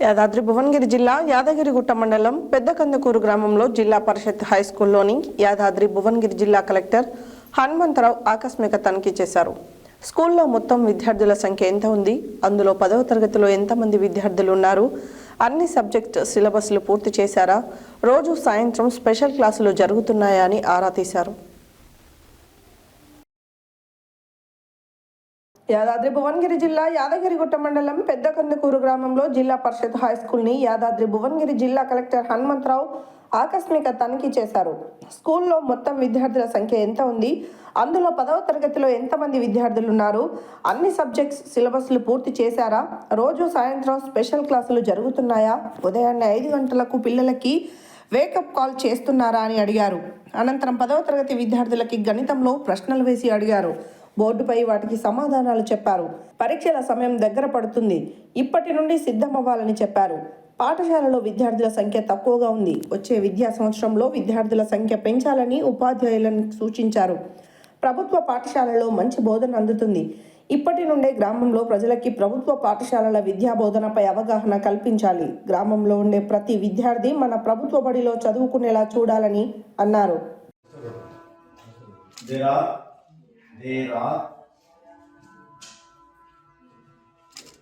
యాదాద్రి భువనగిరి జిల్లా యాదగిరిగుట్ట మండలం పెద్దకందుకూరు గ్రామంలో జిల్లా పరిషత్ హై స్కూల్లోని యాదాద్రి భువనగిరి జిల్లా కలెక్టర్ హనుమంతరావు ఆకస్మిక తనిఖీ చేశారు. స్కూల్లో మొత్తం విద్యార్థుల సంఖ్య ఎంత ఉంది, అందులో 10వ తరగతిలో ఎంతమంది విద్యార్థులు ఉన్నారు, అన్ని సబ్జెక్ట్ సిలబస్లు పూర్తి చేశారా, రోజు సాయంత్రం స్పెషల్ క్లాసులు జరుగుతున్నాయా అని ఆరా తీశారు. యాదాద్రి భువనగిరి జిల్లా యాదగిరిగుట్ట మండలం పెద్దకందుకూరు గ్రామంలో జిల్లా పరిషత్ హై స్కూల్ని యాదాద్రి భువనగిరి జిల్లా కలెక్టర్ హనుమంతరావు ఆకస్మిక తనిఖీ చేశారు. స్కూల్లో మొత్తం విద్యార్థుల సంఖ్య ఎంత ఉంది, అందులో 10వ తరగతిలో ఎంతమంది విద్యార్థులు ఉన్నారు, అన్ని సబ్జెక్ట్స్ సిలబస్లు పూర్తి చేశారా, రోజు సాయంత్రం స్పెషల్ క్లాసులు జరుగుతున్నాయా, ఉదయాన్నే 5 గంటలకు పిల్లలకి వేకప్ కాల్ చేస్తున్నారా అని అడిగారు. అనంతరం 10వ తరగతి విద్యార్థులకి గణితంలో ప్రశ్నలు వేసి అడిగారు. బోర్డుపై వాటికి సమాధానాలు చెప్పారు. పరీక్షల సమయం దగ్గర పడుతుంది, ఇప్పటి నుండి సిద్ధమవ్వాలని చెప్పారు. పాఠశాలలో విద్యార్థుల సంఖ్య తక్కువగా ఉంది, వచ్చే విద్యా సంవత్సరంలో విద్యార్థుల సంఖ్య పెంచాలని ఉపాధ్యాయులను సూచించారు. ప్రభుత్వ పాఠశాలలో మంచి బోధన అందుతుంది, ఇప్పటి నుండే గ్రామంలో ప్రజలకి ప్రభుత్వ పాఠశాలల విద్యా బోధనపై అవగాహన కల్పించాలి. గ్రామంలో ఉండే ప్రతి విద్యార్థి మన ప్రభుత్వ బడిలో చదువుకునేలా చూడాలని అన్నారు. There are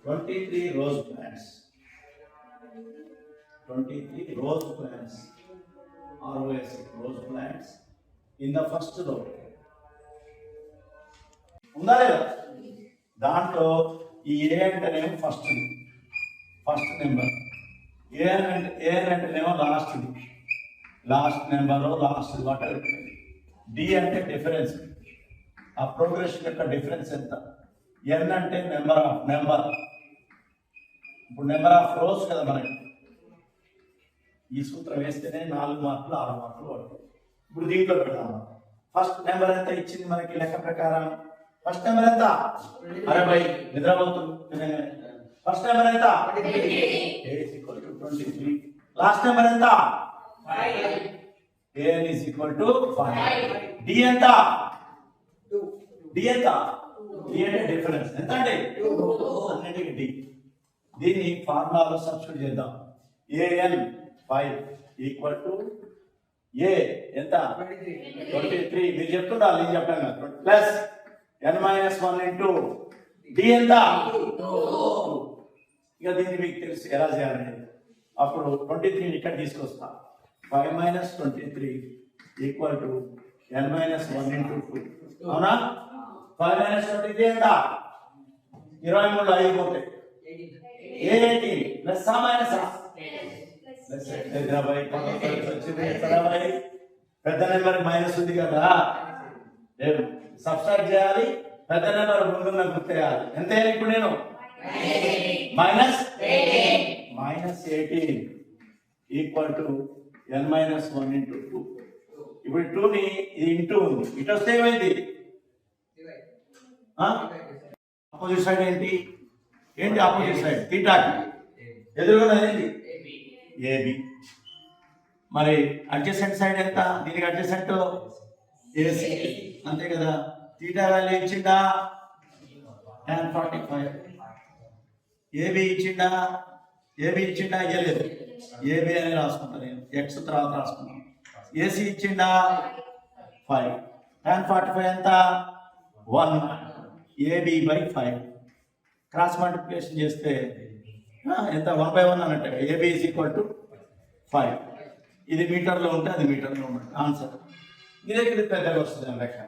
23 rose plants. 23 rose plants, ROS rose plants in the first row. ఉందా లేదా? దాంట్లో ఈ ఏ అంటేనేమో ఫస్ట్ నెంబర్, ఏ అంటేనేమో లాస్ట్ నెంబర్ వాటర్. డి అంటే డిఫరెన్స్, ఆ ప్రోగ్రెషన్ యొక్క డిఫరెన్స్ ఎంత. ఎన్ అంటే నెంబర్ ఇప్పుడు నెంబర్ ఆఫ్ రోస్ కదా మనకి. ఈ సూత్రం వేస్తేనే 4 మార్కులు 6 మార్కులు పడుతుంది. ఇప్పుడు దీంట్లో పెడదాం. ఫస్ట్ నెంబర్ ఎంత ఇచ్చింది మనకి లెక్క ప్రకారం? ఫస్ట్ నెంబర్ ఎంత? 60. నిద్రపోతుంది. ఫస్ట్ నెంబర్ ఎంత? 23. లాస్ట్ నెంబర్ ఎంత? 5. an is equal to 5. D ఎంత? డి ఎంత? డి అంటే డిఫరెన్స్ ఎంత అంటే అన్నిటికీ డి. దీన్ని ఫార్ములాలో సబ్స్టిట్యూట్ చేద్దాం. an 5 ఈక్వల్ టు ఏ ఎంత? 23. మీరు చెప్తుండాలి, నేను చెప్పాను కదా. ప్లస్ n-1 ఇంటూ డి ఎంత? 2. ఇక దీన్ని మీకు తెలుసు ఎలా చేయాలనేది. అప్పుడు 23 ఇక్కడ తీసుకొస్తా. 5 - 23 ఈక్వల్ టు n-1 ఇంటూ 2. అవునా? 5 - 23 ఎంత? 23 5 పోతే 18 ప్లస్ ఆ మైనస్ ఆ ప్లస్ 20 వచ్చింది. పెద్ద నెంబర్ మైనస్ ఉంది కదా, సబ్స్ట్రాక్ట్ చేయాలి. పెద్ద నెంబర్ ముందున్న గుర్తేయాలి. ఎంత ఇప్పుడు నేను -18 ఈక్వల్ టు n-1 ఇంటూ 2. ఇప్పుడు 2ని ఇంటూ ఉంది, ఇటు వస్తే ఏమైంది? ఆపోజిట్ సైడ్ ఏంటి ఆపోజిట్ సైడ్? తీటాకి ఎదురుగా ఏంటి? ఏబి. మరి అడ్జసెంట్ సైడ్ ఎంత? దీనికి అడ్జసెంట్ ఏసీ, అంతే కదా. తీటా వాల్యూ ఇచ్చిందా? tan 45. ఏబి ఇచ్చిందా? ఇవ్వలేదు. ఏబి అని రాసుకుంటా నేను, ఎక్స్ తర్వాత రాసుకున్నాను. ఏసీ ఇచ్చిందా? 5. tan 45 ఎంత? 1. ఏబి బై 5 క్రాస్ మల్టిప్లికేషన్ చేస్తే ఎంత? 1/1 అన్నట్టు. AB is equal to 5. ఇది మీటర్లో ఉంటే అది మీటర్లో ఉన్నట్టు ఆన్సర్. ఇదే పెద్దగా వస్తుంది లెక్క.